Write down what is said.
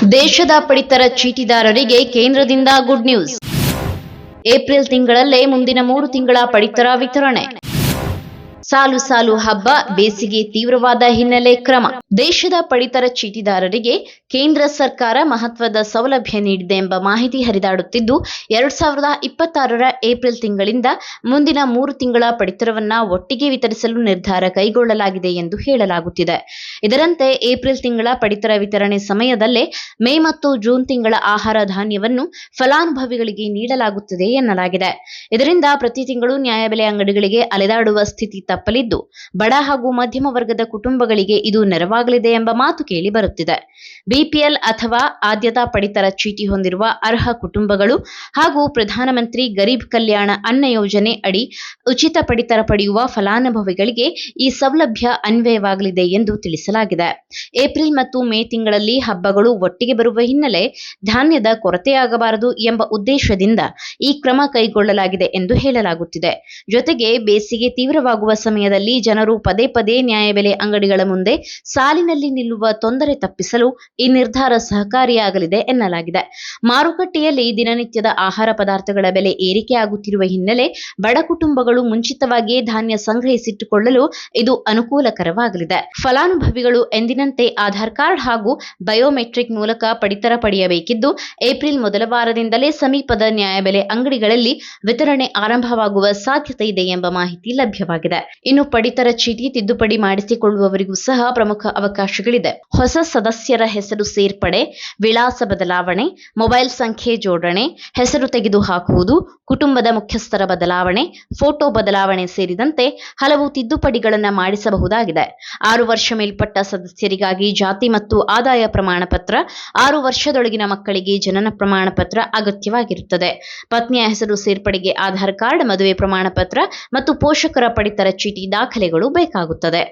ದೇಶದ ಪಡಿತರ ಚೀಟಿದಾರರಿಗೆ ಕೇಂದ್ರದಿಂದ ಗುಡ್ ನ್ಯೂಸ್. ಏಪ್ರಿಲ್ ತಿಂಗಳಲ್ಲೇ ಮುಂದಿನ 3 ತಿಂಗಳ ಪಡಿತರ ವಿತರಣೆ. ಸಾಲು ಸಾಲು ಹಬ್ಬ, ಬೇಸಿಗೆ ತೀವ್ರವಾದ ಹಿನ್ನೆಲೆ ಕ್ರಮ. ದೇಶದ ಪಡಿತರ ಚೀಟಿದಾರರಿಗೆ ಕೇಂದ್ರ ಸರ್ಕಾರ ಮಹತ್ವದ ಸೌಲಭ್ಯ ನೀಡಿದೆ ಎಂಬ ಮಾಹಿತಿ ಹರಿದಾಡುತ್ತಿದ್ದು, 2026ರ ಏಪ್ರಿಲ್ ತಿಂಗಳಿಂದ ಮುಂದಿನ 3 ತಿಂಗಳ ಪಡಿತರವನ್ನ ಒಟ್ಟಿಗೆ ವಿತರಿಸಲು ನಿರ್ಧಾರ ಕೈಗೊಳ್ಳಲಾಗಿದೆ ಎಂದು ಹೇಳಲಾಗುತ್ತಿದೆ. ಇದರಂತೆ ಏಪ್ರಿಲ್ ತಿಂಗಳ ಪಡಿತರ ವಿತರಣೆ ಸಮಯದಲ್ಲೇ ಮೇ ಮತ್ತು ಜೂನ್ ತಿಂಗಳ ಆಹಾರ ಧಾನ್ಯವನ್ನು ಫಲಾನುಭವಿಗಳಿಗೆ ನೀಡಲಾಗುತ್ತದೆ ಎನ್ನಲಾಗಿದೆ. ಇದರಿಂದ ಪ್ರತಿ ತಿಂಗಳು ನ್ಯಾಯಬೆಲೆ ಅಂಗಡಿಗಳಿಗೆ ಅಲೆದಾಡುವ ಸ್ಥಿತಿ ತಪ್ಪಲಿದ್ದು, ಬಡ ಹಾಗೂ ಮಧ್ಯಮ ವರ್ಗದ ಕುಟುಂಬಗಳಿಗೆ ಇದು ನೆರವಾಗಲಿದೆ ಎಂಬ ಮಾತು ಕೇಳಿ ಬರುತ್ತಿದೆ. ಬಿಪಿಎಲ್ ಅಥವಾ ಆದ್ಯತಾ ಪಡಿತರ ಚೀಟಿ ಹೊಂದಿರುವ ಅರ್ಹ ಕುಟುಂಬಗಳು ಹಾಗೂ ಪ್ರಧಾನಮಂತ್ರಿ ಗರೀಬ್ ಕಲ್ಯಾಣ ಅನ್ನ ಯೋಜನೆ ಅಡಿ ಉಚಿತ ಪಡಿತರ ಪಡೆಯುವ ಫಲಾನುಭವಿಗಳಿಗೆ ಈ ಸೌಲಭ್ಯ ಅನ್ವಯವಾಗಲಿದೆ ಎಂದು ತಿಳಿಸಲಾಗಿದೆ. ಏಪ್ರಿಲ್ ಮತ್ತು ಮೇ ತಿಂಗಳಲ್ಲಿ ಹಬ್ಬಗಳು ಒಟ್ಟಿಗೆ ಬರುವ ಹಿನ್ನೆಲೆ ಧಾನ್ಯದ ಕೊರತೆಯಾಗಬಾರದು ಎಂಬ ಉದ್ದೇಶದಿಂದ ಈ ಕ್ರಮ ಕೈಗೊಳ್ಳಲಾಗಿದೆ ಎಂದು ಹೇಳಲಾಗುತ್ತಿದೆ. ಜೊತೆಗೆ ಬೇಸಿಗೆ ತೀವ್ರವಾಗುವ ಸಮಯದಲ್ಲಿ ಜನರು ಪದೇ ಪದೇ ನ್ಯಾಯಬೆಲೆ ಅಂಗಡಿಗಳ ಮುಂದೆ ಸಾಲಿನಲ್ಲಿ ನಿಲ್ಲುವ ತೊಂದರೆ ತಪ್ಪಿಸಲು ಈ ನಿರ್ಧಾರ ಸಹಕಾರಿಯಾಗಲಿದೆ ಎನ್ನಲಾಗಿದೆ. ಮಾರುಕಟ್ಟೆಯಲ್ಲಿ ದಿನನಿತ್ಯದ ಆಹಾರ ಪದಾರ್ಥಗಳ ಬೆಲೆ ಏರಿಕೆಯಾಗುತ್ತಿರುವ ಹಿನ್ನೆಲೆ ಬಡ ಕುಟುಂಬಗಳು ಮುಂಚಿತವಾಗಿಯೇ ಧಾನ್ಯ ಸಂಗ್ರಹಿಸಿಟ್ಟುಕೊಳ್ಳಲು ಇದು ಅನುಕೂಲಕರವಾಗಲಿದೆ. ಫಲಾನುಭವಿಗಳು ಎಂದಿನಂತೆ ಆಧಾರ್ ಕಾರ್ಡ್ ಹಾಗೂ ಬಯೋಮೆಟ್ರಿಕ್ ಮೂಲಕ ಪಡಿತರ ಪಡೆಯಬೇಕಿದ್ದು, ಏಪ್ರಿಲ್ ಮೊದಲ ವಾರದಿಂದಲೇ ಸಮೀಪದ ನ್ಯಾಯಬೆಲೆ ಅಂಗಡಿಗಳಲ್ಲಿ ವಿತರಣೆ ಆರಂಭವಾಗುವ ಸಾಧ್ಯತೆ ಇದೆ ಎಂಬ ಮಾಹಿತಿ ಲಭ್ಯವಾಗಿದೆ. ಇನ್ನು ಪಡಿತರ ಚೀಟಿ ತಿದ್ದುಪಡಿ ಮಾಡಿಸಿಕೊಳ್ಳುವವರಿಗೂ ಸಹ ಪ್ರಮುಖ ಅವಕಾಶಗಳಿದೆ. ಹೊಸ ಸದಸ್ಯರ ಹೆಸರು ಸೇರ್ಪಡೆ, ವಿಳಾಸ ಬದಲಾವಣೆ, ಮೊಬೈಲ್ ಸಂಖ್ಯೆ ಜೋಡಣೆ, ಹೆಸರು ತೆಗೆದುಹಾಕುವುದು, ಕುಟುಂಬದ ಮುಖ್ಯಸ್ಥರ ಬದಲಾವಣೆ, ಫೋಟೋ ಬದಲಾವಣೆ ಸೇರಿದಂತೆ ಹಲವು ತಿದ್ದುಪಡಿಗಳನ್ನು ಮಾಡಿಸಬಹುದಾಗಿದೆ. 6 ವರ್ಷ ಮೇಲ್ಪಟ್ಟ ಸದಸ್ಯರಿಗಾಗಿ ಜಾತಿ ಮತ್ತು ಆದಾಯ ಪ್ರಮಾಣ ಪತ್ರ, 6 ವರ್ಷದೊಳಗಿನ ಮಕ್ಕಳಿಗೆ ಜನನ ಪ್ರಮಾಣ ಪತ್ರ ಅಗತ್ಯವಾಗಿರುತ್ತದೆ. ಪತ್ನಿಯ ಹೆಸರು ಸೇರ್ಪಡೆಗೆ ಆಧಾರ್ ಕಾರ್ಡ್, ಮದುವೆ ಪ್ರಮಾಣ ಪತ್ರ ಮತ್ತು ಪೋಷಕರ ಪಡಿತರ ಚೀಟಿ ದಾಖಲೆಗಳು ಬೇಕಾಗುತ್ತದೆ.